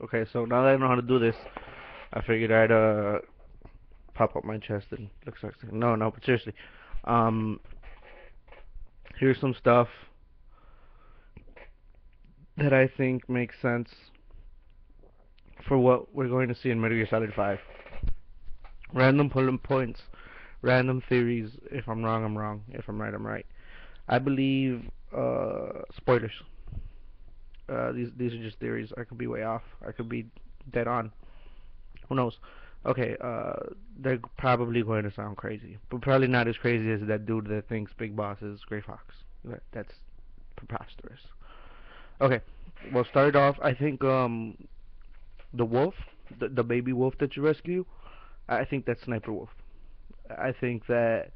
Okay, so now that I know how to do this, I figured I'd pop up my chest and look sexy. No, no, but seriously, um, here's some stuff that I think makes sense for what we're going to see in Metal Gear Solid 5. Random pulling points, random theories. If I'm wrong, I'm wrong. If I'm right, I'm right. I believe spoilers. These are just theories. I could be way off. I could be dead on. Who knows? Okay, they're probably going to sound crazy, but probably not as crazy as that dude that thinks Big Boss is Gray Fox. That's preposterous. Okay, well, start off. I think the wolf, the baby wolf that you rescue. I think that's Sniper Wolf. I think that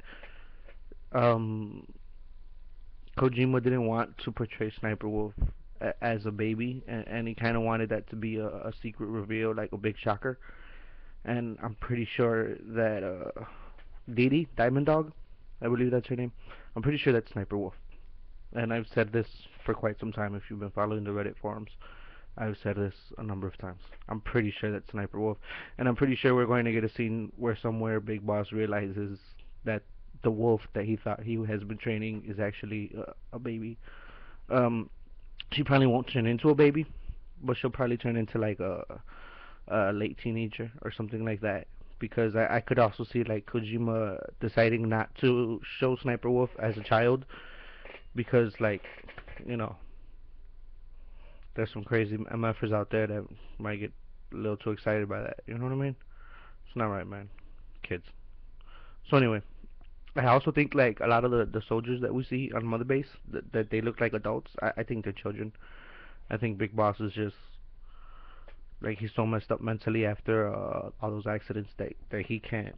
um Kojima didn't want to portray Sniper Wolf as a baby, and he kind of wanted that to be a secret reveal, like a big shocker. And I'm pretty sure that Didi Diamond Dog, I believe that's her name. I'm pretty sure that's Sniper Wolf. And I've said this for quite some time. If you've been following the Reddit forums, I've said this a number of times. I'm pretty sure that's Sniper Wolf, and I'm pretty sure we're going to get a scene where somewhere Big Boss realizes that the wolf that he thought he has been training is actually a baby. Um, she probably won't turn into a baby, but she'll probably turn into like a late teenager or something like that. Because I could also see like Kojima deciding not to show Sniper Wolf as a child because like you know there's some crazy MFers out there that might get a little too excited by that. You know what I mean? It's not right, man. Kids. So anyway, I also think like a lot of the soldiers that we see on Mother Base that they look like adults. I think they're children. I think Big Boss is just like he's so messed up mentally after all those accidents that he can't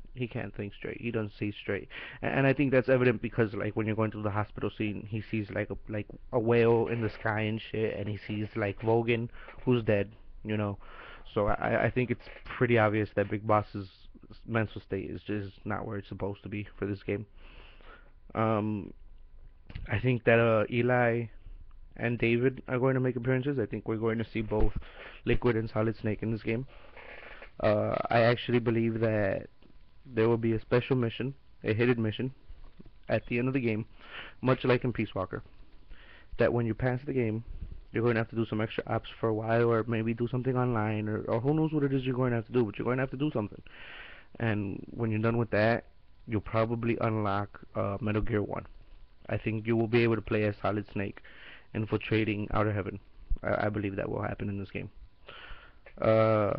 think straight. He doesn't see straight, and I think that's evident because like when you're going through the hospital scene, he sees like a whale in the sky and shit, and he sees like Vogan who's dead, you know. So I think it's pretty obvious that Big Boss's mental state is just not where it's supposed to be for this game. Um, I think that Eli and David are going to make appearances. I think we're going to see both Liquid and Solid Snake in this game. I actually believe that there will be a special mission, a hidden mission, at the end of the game, much like in Peace Walker. That when you pass the game, you're going to have to do some extra ops for a while, or maybe do something online, or who knows what it is you're going to have to do, but you're going to have to do something. And when you're done with that, you'll probably unlock Metal Gear 1. I think you will be able to play as Solid Snake infiltrating Outer Heaven. I believe that will happen in this game. Uh,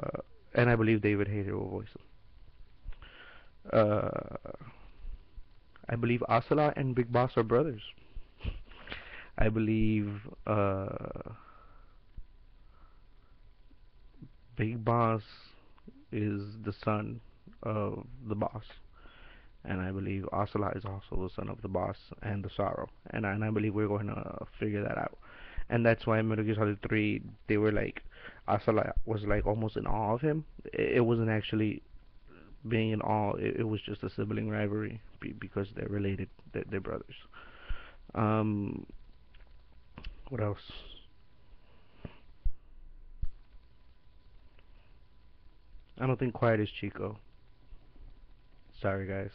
and I believe David Hayter will voice him. I believe Ocelot and Big Boss are brothers. I believe Big Boss is the son of the boss, and I believe Ocelot is also the son of the boss and the Sorrow, and I believe we're going to figure that out. And that's why in Metal Gear Solid 3 they were like Ocelot was like almost in awe of him. It wasn't actually being in awe. It was just a sibling rivalry because they're related. They're brothers. Um, what else? I don't think Quiet is Chico. Sorry guys,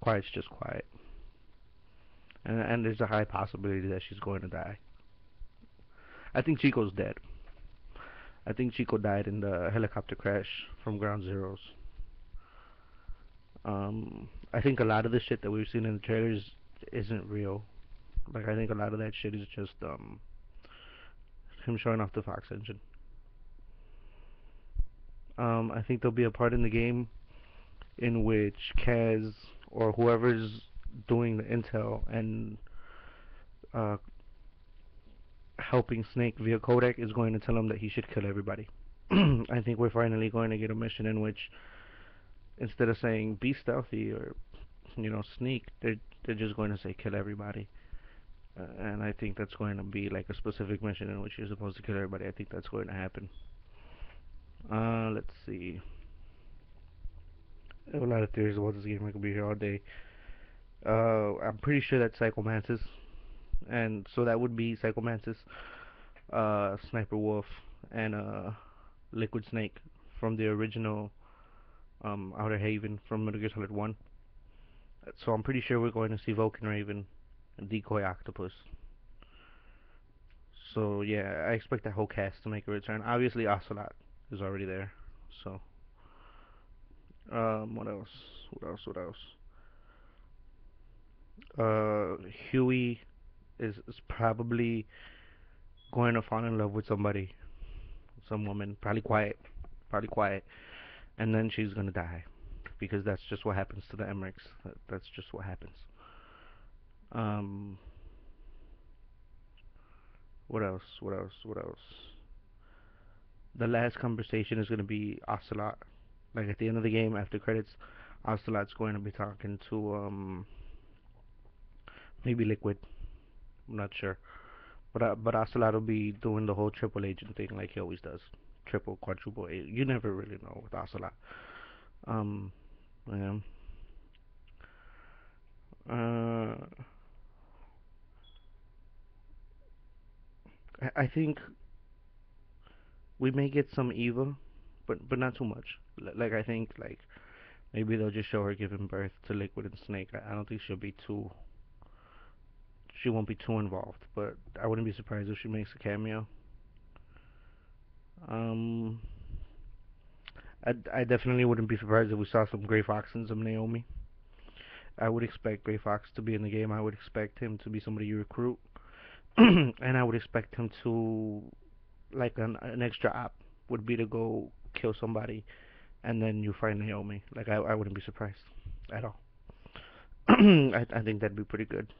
Quiet's just Quiet, and there's a high possibility that she's going to die. I think Chico's dead. I think Chico died in the helicopter crash from Ground Zeroes. I think a lot of the shit that we've seen in the trailers isn't real. Like I think a lot of that shit is just him showing off the Fox engine. I think there'll be a part in the game in which Kaz or whoever's doing the intel and uh, helping Snake via codec is going to tell him that he should kill everybody. I think we're finally going to get a mission in which instead of saying be stealthy or sneak, they're just going to say kill everybody. And I think that's going to be like a specific mission in which you're supposed to kill everybody. I think that's going to happen. Let's see. I have a lot of theories about this game. I could be here all day. I'm pretty sure that's Psycho Mantis, and so that would be Psycho Mantis. Sniper Wolf, and Liquid Snake from the original Outer Haven from Metal Gear Solid 1. So I'm pretty sure we're going to see Vulcan Raven and Decoy Octopus. So yeah, I expect that whole cast to make a return. Obviously, Ocelot is already there. So what else? What else? What else? Huey is probably going to fall in love with somebody, some woman, probably quiet, and then she's gonna die because that's just what happens to the Emmerichs. That's just what happens. Um, what else? What else? What else? The last conversation is gonna be Ocelot. Like at the end of the game, after credits, Ocelot's going to be talking to maybe Liquid. I'm not sure. But Ocelot will be doing the whole triple agent thing like he always does. Triple, quadruple agent. You never really know with Ocelot. Um, yeah. Uh, I think we may get some Eva, but not too much. Like I think like maybe they'll just show her giving birth to Liquid and Snake. I don't think she won't be too involved, but I wouldn't be surprised if she makes a cameo. Um, I definitely wouldn't be surprised if we saw some Gray Fox and some Naomi. I would expect Gray Fox to be in the game. I would expect him to be somebody you recruit, and I would expect him to like an extra op would be to go kill somebody, and then you find Naomi. Like I wouldn't be surprised at all. I think that'd be pretty good.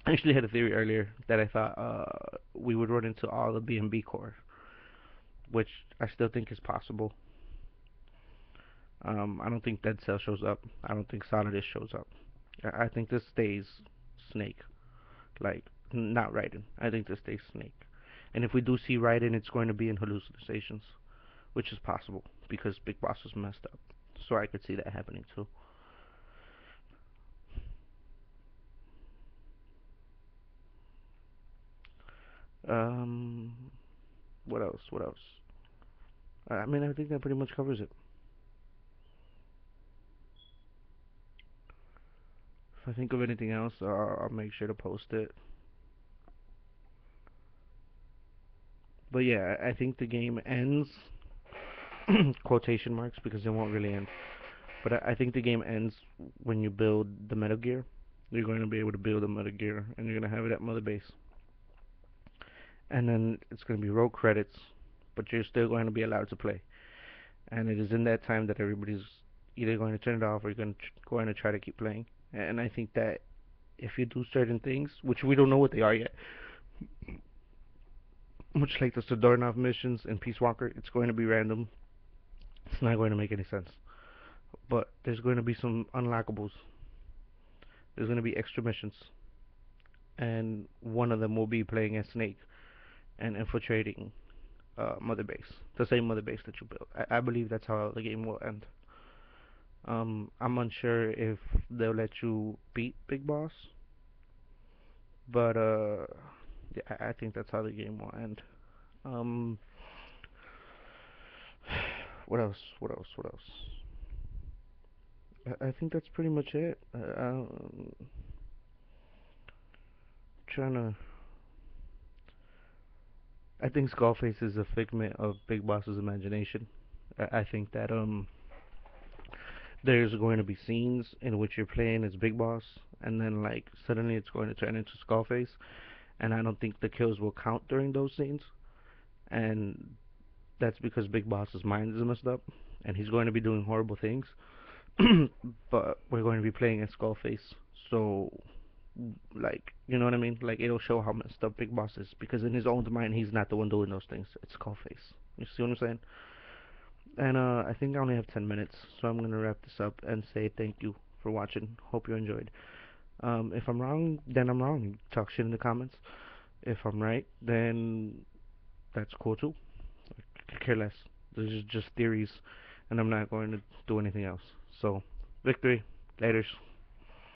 I actually had a theory earlier that I thought we would run into all the B&B core, which I still think is possible. I don't think Dead Cell shows up. I don't think Solidus shows up. I think this stays Snake. Like, not Raiden. I think this stays Snake. And if we do see Raiden, it's going to be in hallucinations, which is possible because Big Boss was messed up. So I could see that happening too. Um, what else? What else? I mean, I think that pretty much covers it. If I think of anything else, I'll make sure to post it. But yeah, I think the game ends quotation marks because it won't really end. But I think the game ends when you build the Metal Gear. You're going to be able to build a Metal Gear, and you're going to have it at Mother Base. And then it's going to be roll credits, but you're still going to be allowed to play. And it is in that time that everybody's either going to turn it off or you're going to try to keep playing. And I think that if you do certain things, which we don't know what they are yet, much like the Sidornov missions in Peace Walker, it's going to be random. It's not going to make any sense. But there's going to be some unlockables. There's going to be extra missions, and one of them will be playing as Snake and infiltrating Mother Base, the same Mother Base that you built. I believe that's how the game will end. I'm unsure if they'll let you beat Big Boss, but yeah, I think that's how the game will end. Um, what else? What else? What else? I think that's pretty much it. I'm trying to. I think Skullface is a figment of Big Boss's imagination. I think that there's going to be scenes in which you're playing as Big Boss, and then like suddenly it's going to turn into Skullface, and I don't think the kills will count during those scenes, and that's because Big Boss's mind is messed up, and he's going to be doing horrible things. But we're going to be playing as Skullface, so like you know what I mean? Like it'll show how messed up Big Boss is because in his own mind he's not the one doing those things. It's Skullface. You see what I'm saying? And I think I only have 10 minutes, so I'm gonna wrap this up and say thank you for watching. Hope you enjoyed. If I'm wrong, then I'm wrong. Talk shit in the comments. If I'm right, then that's cool too. I could care less. This is just theories, and I'm not going to do anything else. So, victory. Laters.